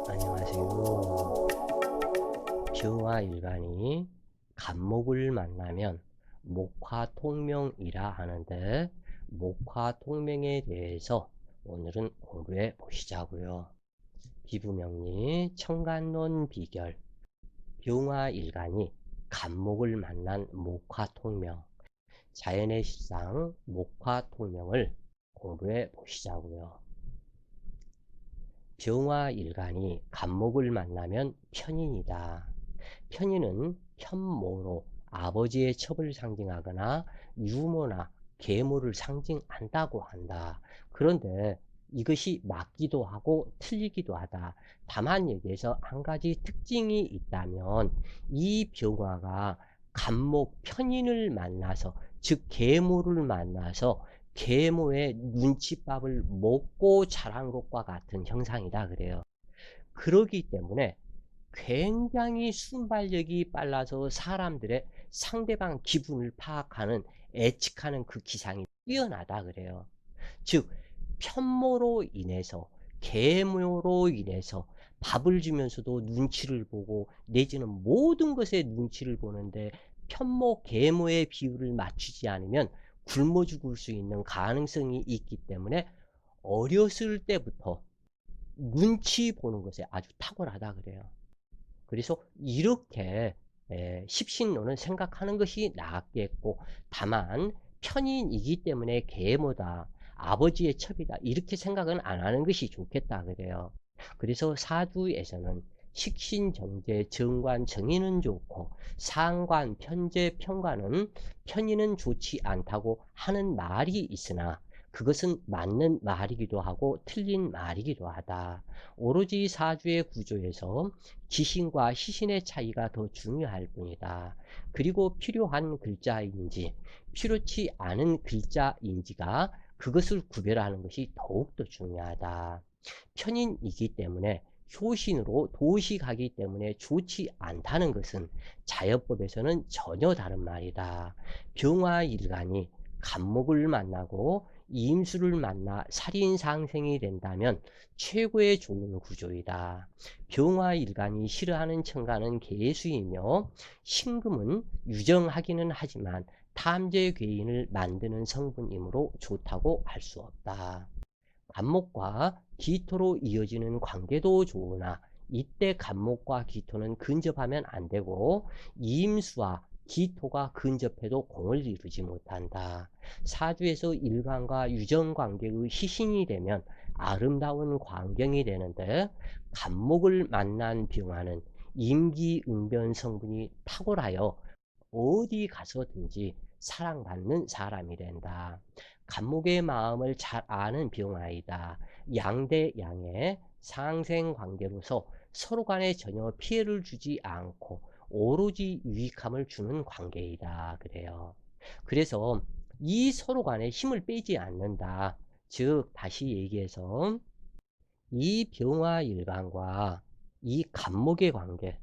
안녕하세요. 병화 일간이 간목을 만나면 목화통명이라 하는데, 목화통명에 대해서 오늘은 공부해 보시자고요. 기부명리 청간론 비결, 병화 일간이 간목을 만난 목화통명, 자연의 실상 목화통명을 공부해 보시자고요. 병화 일간이 간목을 만나면 편인이다. 편인은 편모로 아버지의 첩을 상징하거나 유모나 계모를 상징한다고 한다. 그런데 이것이 맞기도 하고 틀리기도 하다. 다만 여기에서 한 가지 특징이 있다면, 이 병화가 간목 편인을 만나서, 즉 계모를 만나서 계모의 눈칫밥을 먹고 자란 것과 같은 형상이다 그래요. 그러기 때문에 굉장히 순발력이 빨라서 사람들의 상대방 기분을 파악하는, 예측하는 그 기상이 뛰어나다 그래요. 즉, 편모로 인해서, 계모로 인해서 밥을 주면서도 눈치를 보고, 내지는 모든 것에 눈치를 보는데, 편모, 계모의 비율을 맞추지 않으면 굶어 죽을 수 있는 가능성이 있기 때문에 어렸을 때부터 눈치 보는 것에 아주 탁월하다 그래요. 그래서 이렇게 십신론은 생각하는 것이 낫겠고, 다만 편인이기 때문에 계모다, 아버지의 첩이다, 이렇게 생각은 안 하는 것이 좋겠다 그래요. 그래서 사주에서는 식신정제 정관 정인은 좋고, 상관 편제 편관은, 편인은 좋지 않다고 하는 말이 있으나, 그것은 맞는 말이기도 하고 틀린 말이기도 하다. 오로지 사주의 구조에서 기신과 시신의 차이가 더 중요할 뿐이다. 그리고 필요한 글자인지, 필요치 않은 글자인지가, 그것을 구별하는 것이 더욱더 중요하다. 편인이기 때문에, 효신으로 도식하기 때문에 좋지 않다는 것은 자연법에서는 전혀 다른 말이다. 병화일간이 간목을 만나고 임수를 만나 살인상생이 된다면 최고의 좋은 구조이다. 병화일간이 싫어하는 천간은 계수이며, 신금은 유정하기는 하지만 탐재 괴인을 만드는 성분이므로 좋다고 할 수 없다. 간목과 기토로 이어지는 관계도 좋으나, 이때 간목과 기토는 근접하면 안 되고, 임수와 기토가 근접해도 공을 이루지 못한다. 사주에서 일간과 유정 관계의 시신이 되면 아름다운 광경이 되는데, 간목을 만난 병화는 임기응변 성분이 탁월하여 어디 가서든지 사랑받는 사람이 된다. 간목의 마음을 잘 아는 병화이다. 양대 양의 상생 관계로서 서로 간에 전혀 피해를 주지 않고 오로지 유익함을 주는 관계이다 그래요. 그래서 이 서로 간에 힘을 빼지 않는다. 즉, 다시 얘기해서 이 병화 일간과 이 간목의 관계,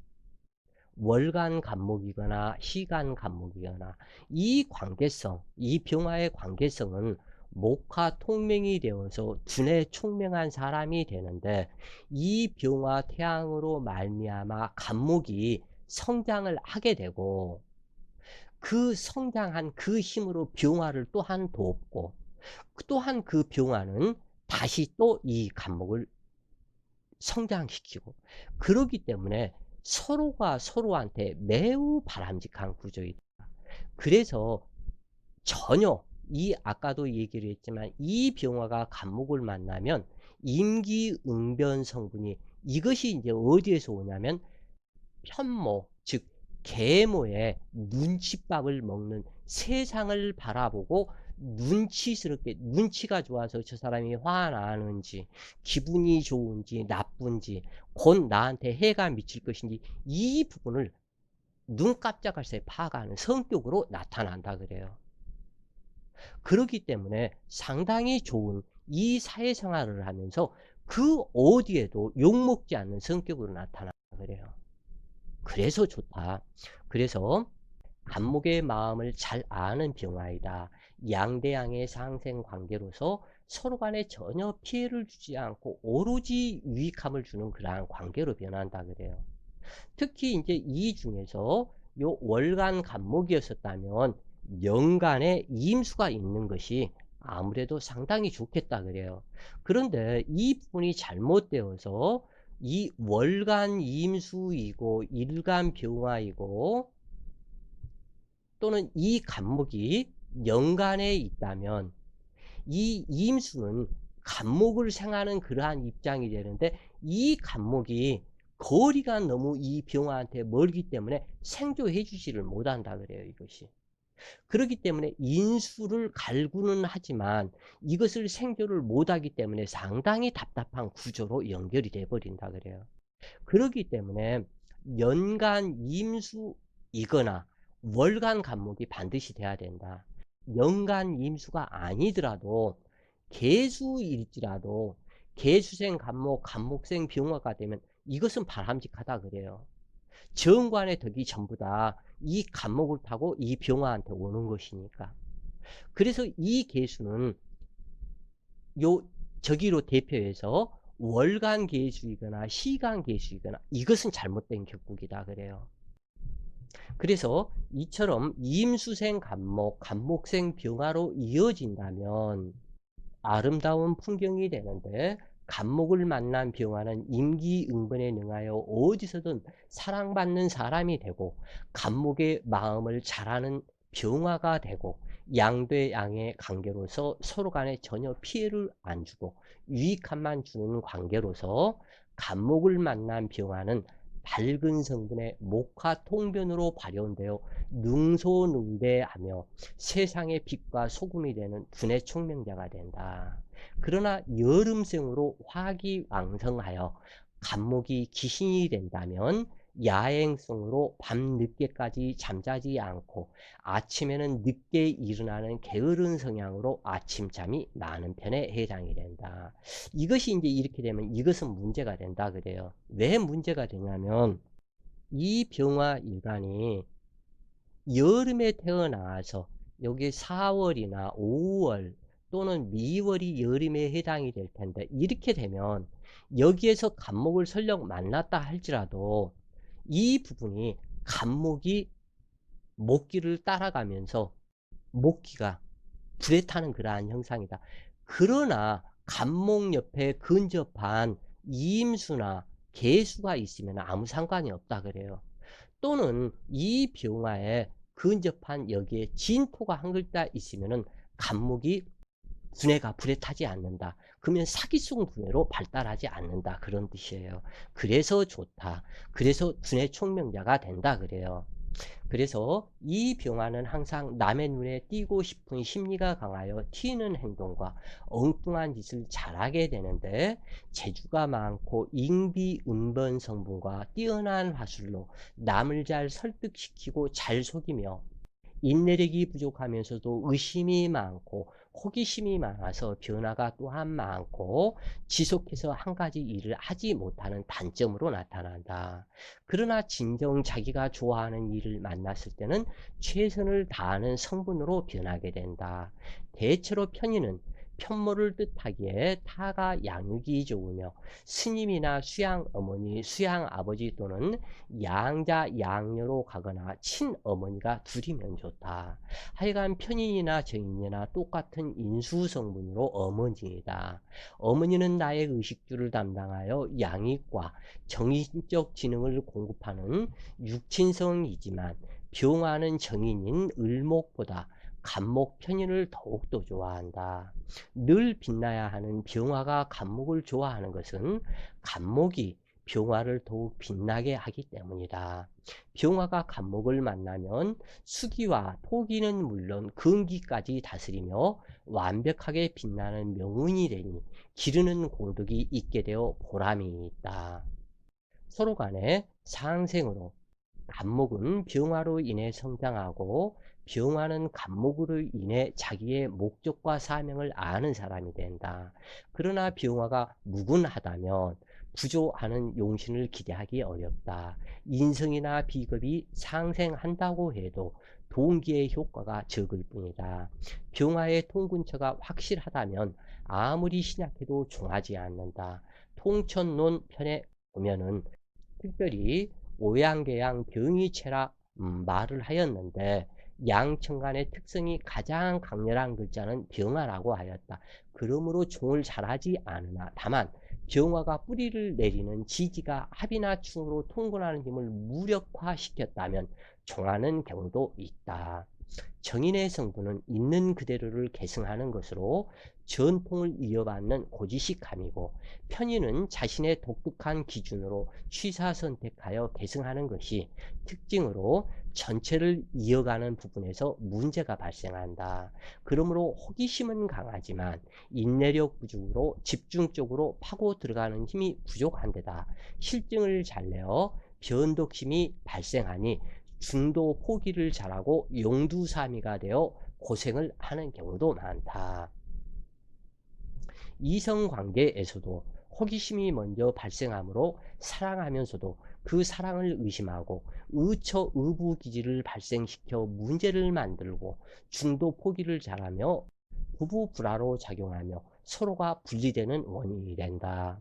월간 간목이거나 시간 간목이거나, 이 관계성, 이 병화의 관계성은 목화 통명이 되어서 두뇌 총명한 사람이 되는데, 이 병화 태양으로 말미암아 간목이 성장을 하게 되고, 그 성장한 그 힘으로 병화를 또한 돕고, 또한 그 병화는 다시 또 이 간목을 성장시키고, 그러기 때문에 서로가 서로한테 매우 바람직한 구조이다. 그래서 전혀, 이 아까도 얘기를 했지만, 이 병화가 간목을 만나면 임기응변 성분이, 이것이 이제 어디에서 오냐면 편모, 즉 계모의 눈칫밥을 먹는, 세상을 바라보고 눈치스럽게, 눈치가 좋아서 저 사람이 화나는지 기분이 좋은지 나쁜지 곧 나한테 해가 미칠 것인지, 이 부분을 눈 깜짝할 새에 파악하는 성격으로 나타난다 그래요. 그렇기 때문에 상당히 좋은 이 사회생활을 하면서 그 어디에도 욕먹지 않는 성격으로 나타난다 그래요. 그래서 좋다. 그래서 간목의 마음을 잘 아는 병화이다. 양대양의 상생 관계로서 서로 간에 전혀 피해를 주지 않고 오로지 유익함을 주는 그러한 관계로 변한다 그래요. 특히 이제 이 중에서 요 월간 간목이었었다면 연간에 이임수가 있는 것이 아무래도 상당히 좋겠다 그래요. 그런데 이 부분이 잘못되어서 이 월간 이임수이고 일간 병화이고 또는 이 간목이 연간에 있다면 이 이임수는 간목을 생하는 그러한 입장이 되는데 이 간목이 거리가 너무 이 병화한테 멀기 때문에 생존해 주지를 못한다 그래요, 이것이. 그렇기 때문에 인수를 갈구는 하지만 이것을 생존을 못하기 때문에 상당히 답답한 구조로 연결이 돼 버린다 그래요. 그렇기 때문에 연간 임수이거나 월간 간목이 반드시 돼야 된다. 연간 임수가 아니더라도 개수일지라도 개수생 간목, 간목생 병화가 되면 이것은 바람직하다 그래요. 정관의 덕이 전부 다 이 간목을 타고 이 병화한테 오는 것이니까. 그래서 이 개수는 요 저기로 대표해서 월간 개수이거나 시간 개수이거나 이것은 잘못된 격국이다 그래요. 그래서 이처럼 임수생 간목, 간목생 병화로 이어진다면 아름다운 풍경이 되는데 간목을 만난 병화는 임기응변에 능하여 어디서든 사랑받는 사람이 되고 간목의 마음을 잘하는 병화가 되고 양대양의 관계로서 서로 간에 전혀 피해를 안 주고 유익함만 주는 관계로서 간목을 만난 병화는 밝은 성분의 목화 통변으로 발현되어 능소능대하며 세상의 빛과 소금이 되는 분의 총명자가 된다. 그러나 여름생으로 화기왕성하여 간목이 기신이 된다면 야행성으로 밤늦게까지 잠자지 않고 아침에는 늦게 일어나는 게으른 성향으로 아침잠이 많은 편에 해당이 된다. 이것이 이제 이렇게 되면 이것은 문제가 된다 그래요. 왜 문제가 되냐면 이 병화 일간이 여름에 태어나서 여기 4월이나 5월 또는 미월이 여름에 해당이 될 텐데 이렇게 되면 여기에서 간목을 설령 만났다 할지라도 이 부분이 간목이 목기를 따라가면서 목기가 불에 타는 그러한 형상이다. 그러나 간목 옆에 근접한 이임수나 개수가 있으면 아무 상관이 없다 그래요. 또는 이 병화에 근접한 여기에 진토가 한 글자 있으면은 간목이 분해가 불에 타지 않는다. 그러면 사기성 분해로 발달하지 않는다. 그런 뜻이에요. 그래서 좋다. 그래서 분해 총명자가 된다 그래요. 그래서 이 병화는 항상 남의 눈에 띄고 싶은 심리가 강하여 튀는 행동과 엉뚱한 짓을 잘하게 되는데 재주가 많고 인비응변 성분과 뛰어난 화술로 남을 잘 설득시키고 잘 속이며 인내력이 부족하면서도 의심이 많고 호기심이 많아서 변화가 또한 많고 지속해서 한 가지 일을 하지 못하는 단점으로 나타난다. 그러나 진정 자기가 좋아하는 일을 만났을 때는 최선을 다하는 성분으로 변하게 된다. 대체로 편인은 편모를 뜻하기에 타가 양육이 좋으며 스님이나 수양 어머니, 수양 아버지 또는 양자 양녀로 가거나 친어머니가 둘이면 좋다. 하여간 편인이나 정인이나 똑같은 인수성분으로 어머니이다. 어머니는 나의 의식주를 담당하여 양익과 정신적 지능을 공급하는 육친성이지만 병화는 정인인 을목보다 간목 편인을 더욱더 좋아한다. 늘 빛나야 하는 병화가 간목을 좋아하는 것은 간목이 병화를 더욱 빛나게 하기 때문이다. 병화가 간목을 만나면 수기와 토기는 물론 금기까지 다스리며 완벽하게 빛나는 명운이 되니 기르는 공덕이 있게 되어 보람이 있다. 서로 간에 상생으로 간목은 병화로 인해 성장하고 병화는 간목으로 인해 자기의 목적과 사명을 아는 사람이 된다. 그러나 병화가 무군하다면 부조하는 용신을 기대하기 어렵다. 인성이나 비겁이 상생한다고 해도 동기의 효과가 적을 뿐이다. 병화의 통근처가 확실하다면 아무리 신약해도 종하지 않는다. 통천론 편에 보면은 특별히 오양계양 병이체라 말을 하였는데 양천간의 특성이 가장 강렬한 글자는 병화라고 하였다. 그러므로 종을 잘하지 않으나 다만 병화가 뿌리를 내리는 지지가 합이나 충으로 통근하는 힘을 무력화시켰다면 종하는 경우도 있다. 정인의 성분은 있는 그대로를 계승하는 것으로 전통을 이어받는 고지식감이고 편인은 자신의 독특한 기준으로 취사 선택하여 계승하는 것이 특징으로 전체를 이어가는 부분에서 문제가 발생한다. 그러므로 호기심은 강하지만 인내력 부족으로 집중적으로 파고 들어가는 힘이 부족한 데다 실증을 잘 내어 변덕심이 발생하니 중도 포기를 잘하고 용두사미가 되어 고생을 하는 경우도 많다. 이성관계에서도 호기심이 먼저 발생하므로 사랑하면서도 그 사랑을 의심하고 의처 의부기질을 발생시켜 문제를 만들고 중도 포기를 잘하며 부부 불화로 작용하며 서로가 분리되는 원인이 된다.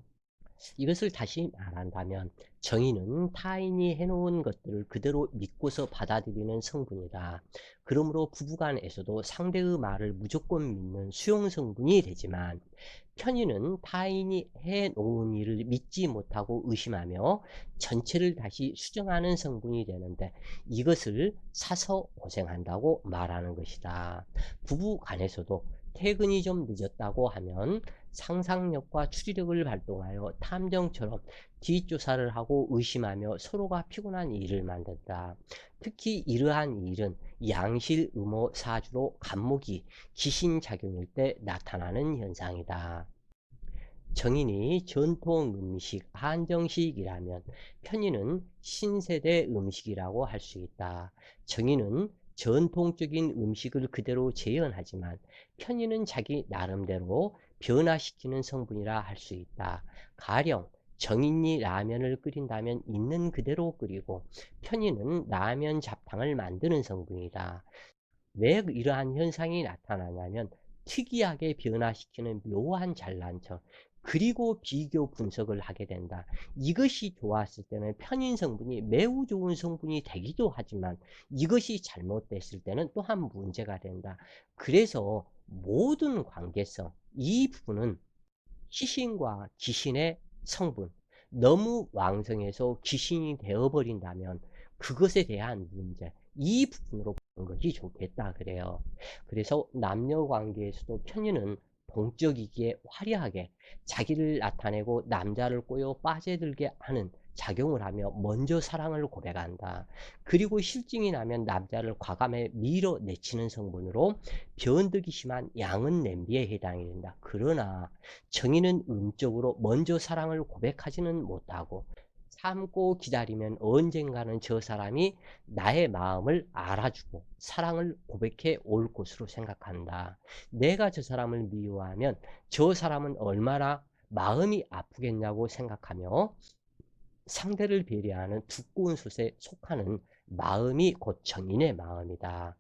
이것을 다시 말한다면 정의는 타인이 해놓은 것들을 그대로 믿고서 받아들이는 성분이다. 그러므로 부부간에서도 상대의 말을 무조건 믿는 수용 성분이 되지만 편의는 타인이 해놓은 일을 믿지 못하고 의심하며 전체를 다시 수정하는 성분이 되는데 이것을 사서 고생한다고 말하는 것이다. 부부간에서도 퇴근이 좀 늦었다고 하면 상상력과 추리력을 발동하여 탐정처럼 뒷조사를 하고 의심하며 서로가 피곤한 일을 만든다. 특히 이러한 일은 양실, 음호, 사주로 간목이 기신작용일 때 나타나는 현상이다. 정인이 전통 음식, 한정식이라면 편의는 신세대 음식이라고 할 수 있다. 정인은 전통적인 음식을 그대로 재현하지만 편의는 자기 나름대로 변화시키는 성분이라 할 수 있다. 가령 정인이 라면을 끓인다면 있는 그대로 끓이고 편의는 라면 잡탕을 만드는 성분이다. 왜 이러한 현상이 나타나냐면 특이하게 변화시키는 묘한 잘난척 그리고 비교 분석을 하게 된다. 이것이 좋았을 때는 편인 성분이 매우 좋은 성분이 되기도 하지만 이것이 잘못됐을 때는 또한 문제가 된다. 그래서 모든 관계성 이 부분은 시신과 귀신의 성분 너무 왕성해서 귀신이 되어버린다면 그것에 대한 문제 이 부분으로 보는 것이 좋겠다 그래요. 그래서 남녀 관계에서도 편의는 동적이기에 화려하게 자기를 나타내고 남자를 꼬여 빠져들게 하는 작용을 하며 먼저 사랑을 고백한다. 그리고 실증이 나면 남자를 과감히 밀어내치는 성분으로 변덕이 심한 양은 냄비에 해당이 된다. 그러나 정의는 음적으로 먼저 사랑을 고백하지는 못하고 참고 기다리면 언젠가는 저 사람이 나의 마음을 알아주고 사랑을 고백해 올 것으로 생각한다. 내가 저 사람을 미워하면 저 사람은 얼마나 마음이 아프겠냐고 생각하며 상대를 배려하는 두꺼운 솥에 속하는 마음이 곧 정인의 마음이다.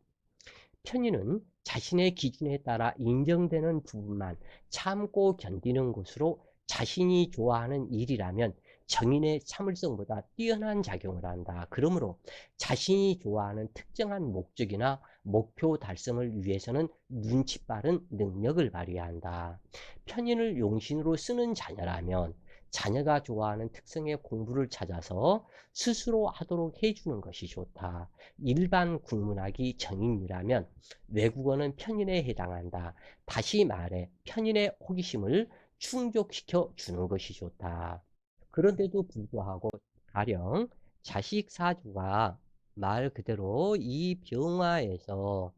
편의는 자신의 기준에 따라 인정되는 부분만 참고 견디는 것으로 자신이 좋아하는 일이라면 정인의 참을성보다 뛰어난 작용을 한다. 그러므로 자신이 좋아하는 특정한 목적이나 목표 달성을 위해서는 눈치 빠른 능력을 발휘한다. 편인을 용신으로 쓰는 자녀라면 자녀가 좋아하는 특성의 공부를 찾아서 스스로 하도록 해주는 것이 좋다. 일반 국문학이 정인이라면 외국어는 편인에 해당한다. 다시 말해 편인의 호기심을 충족시켜 주는 것이 좋다. 그런데도 불구하고 가령 자식 사주가 말 그대로 이 병화에서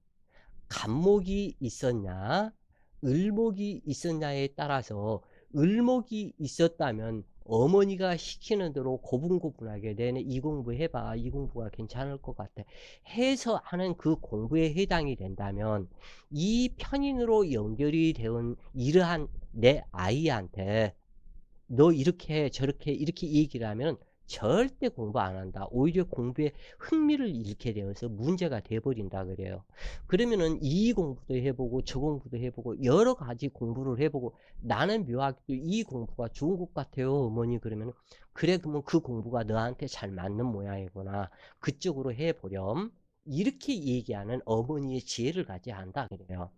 간목이 있었냐 을목이 있었냐에 따라서 을목이 있었다면 어머니가 시키는 대로 고분고분하게 내내 이 공부 해봐 이 공부가 괜찮을 것 같아 해서 하는 그 공부에 해당이 된다면 이 편인으로 연결이 되온 이러한 내 아이한테 너 이렇게 저렇게 이렇게 얘기를 하면 절대 공부 안 한다. 오히려 공부에 흥미를 잃게 되어서 문제가 돼 버린다 그래요. 그러면은 이 공부도 해 보고 저 공부도 해 보고 여러 가지 공부를 해 보고 "나는 묘하게도 이 공부가 좋은 것 같아요 어머니." 그러면은 "그래 그러면 그 공부가 너한테 잘 맞는 모양이구나. 그쪽으로 해 보렴." 이렇게 얘기하는 어머니의 지혜를 가져야 한다 그래요.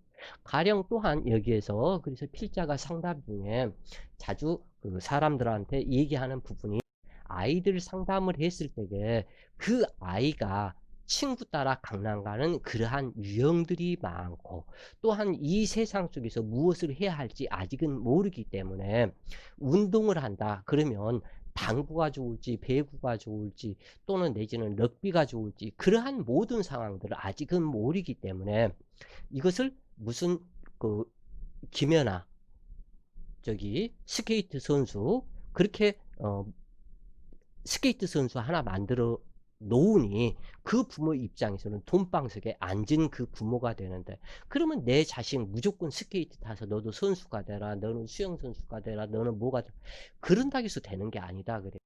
가령 또한 여기에서 그래서 필자가 상담 중에 자주 그 사람들한테 얘기하는 부분이 아이들 상담을 했을 때에 그 아이가 친구 따라 강남 가는 그러한 유형들이 많고 또한 이 세상 속에서 무엇을 해야 할지 아직은 모르기 때문에 운동을 한다 그러면 당구가 좋을지 배구가 좋을지 또는 내지는 럭비가 좋을지 그러한 모든 상황들을 아직은 모르기 때문에 이것을 무슨 그 김연아 저기 스케이트 선수 그렇게 스케이트 선수 하나 만들어 놓으니 그 부모 입장에서는 돈방석에 앉은 그 부모가 되는데 그러면 내 자식 무조건 스케이트 타서 "너도 선수가 되라. 너는 수영 선수가 되라. 너는 뭐가 되라." 그런다고 해서 되는 게 아니다 그래요.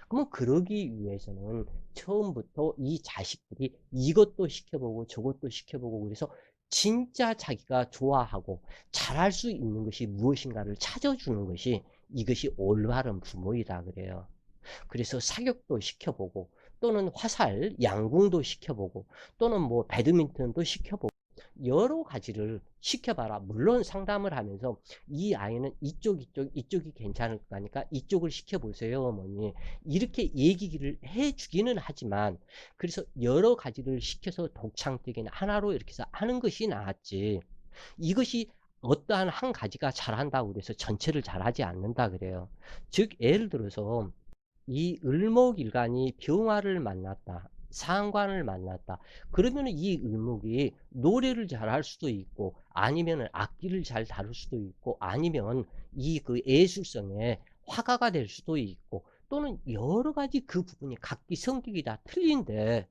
그러면 그러기 위해서는 처음부터 이 자식들이 이것도 시켜보고 저것도 시켜보고 그래서 진짜 자기가 좋아하고 잘할 수 있는 것이 무엇인가를 찾아주는 것이 이것이 올바른 부모이다 그래요. 그래서 사격도 시켜보고 또는 화살, 양궁도 시켜보고 또는 뭐 배드민턴도 시켜보고 여러 가지를 시켜봐라. 물론 상담을 하면서 이 아이는 이쪽이 괜찮을 거니까 이쪽을 시켜보세요, 어머니. 이렇게 얘기를 해주기는 하지만 그래서 여러 가지를 시켜서 독창적인 하나로 이렇게 해서 하는 것이 나았지. 이것이 어떠한 한 가지가 잘한다고 그래서 전체를 잘하지 않는다 그래요. 즉 예를 들어서 이 을목일간이 병화를 만났다. 상관을 만났다. 그러면 이 을목이 노래를 잘할 수도 있고 아니면 악기를 잘 다룰 수도 있고 아니면 이 그 예술성에 화가가 될 수도 있고 또는 여러 가지 그 부분이 각기 성격이 다 틀린데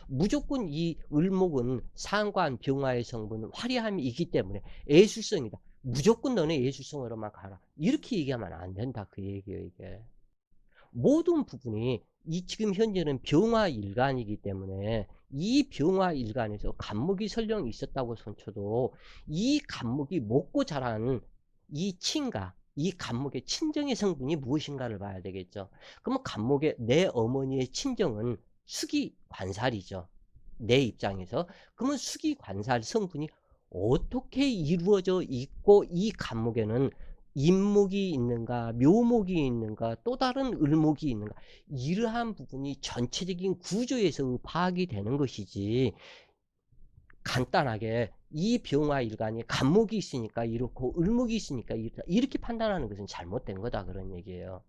무조건 이 을목은 상관, 병화의 성분은 화려함이 있기 때문에 예술성이다. 무조건 너네 예술성으로만 가라. 이렇게 얘기하면 안 된다. 그 얘기예요, 이게. 모든 부분이 이 지금 현재는 병화일간이기 때문에 이 병화일간에서 간목이 설령 있었다고 손쳐도 이 간목이 먹고 자란 이 친가, 이 간목의 친정의 성분이 무엇인가를 봐야 되겠죠. 그러면 간목의 내 어머니의 친정은 수기관살이죠. 내 입장에서. 그러면 수기관살 성분이 어떻게 이루어져 있고 이 간목에는 인목이 있는가, 묘목이 있는가, 또 다른 을목이 있는가 이러한 부분이 전체적인 구조에서 파악이 되는 것이지 간단하게 이 병화일간이 간목이 있으니까 이렇고 을목이 있으니까 이렇다 이렇게 판단하는 것은 잘못된 거다 그런 얘기예요.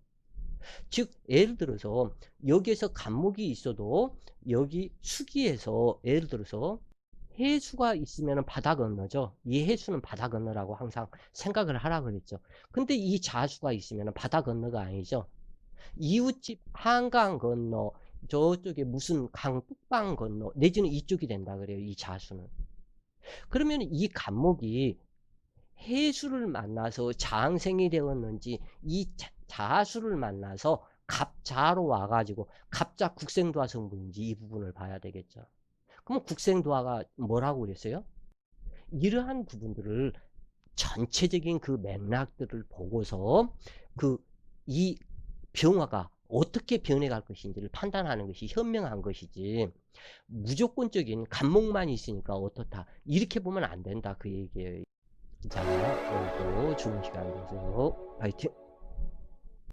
즉 예를 들어서 여기에서 간목이 있어도 여기 수기에서 예를 들어서 해수가 있으면 바다 건너죠. 이 해수는 바다 건너라고 항상 생각을 하라 그랬죠. 근데 이 자수가 있으면 바다 건너가 아니죠. 이웃집 한강 건너 저쪽에 무슨 강 뚝방 건너 내지는 이쪽이 된다 그래요. 이 자수는. 그러면 이 간목이 해수를 만나서 장생이 되었는지 이 자수를 만나서 갑자로 와가지고 갑자 국생도화 성분인지 이 부분을 봐야 되겠죠. 그럼 국생도화가 뭐라고 그랬어요? 이러한 부분들을 전체적인 그 맥락들을 보고서 그 이 병화가 어떻게 변해갈 것인지를 판단하는 것이 현명한 것이지 무조건적인 간목만 있으니까 어떻다 이렇게 보면 안 된다 그 얘기예요. 자 오늘도 좋은 시간 되세요. 파이팅.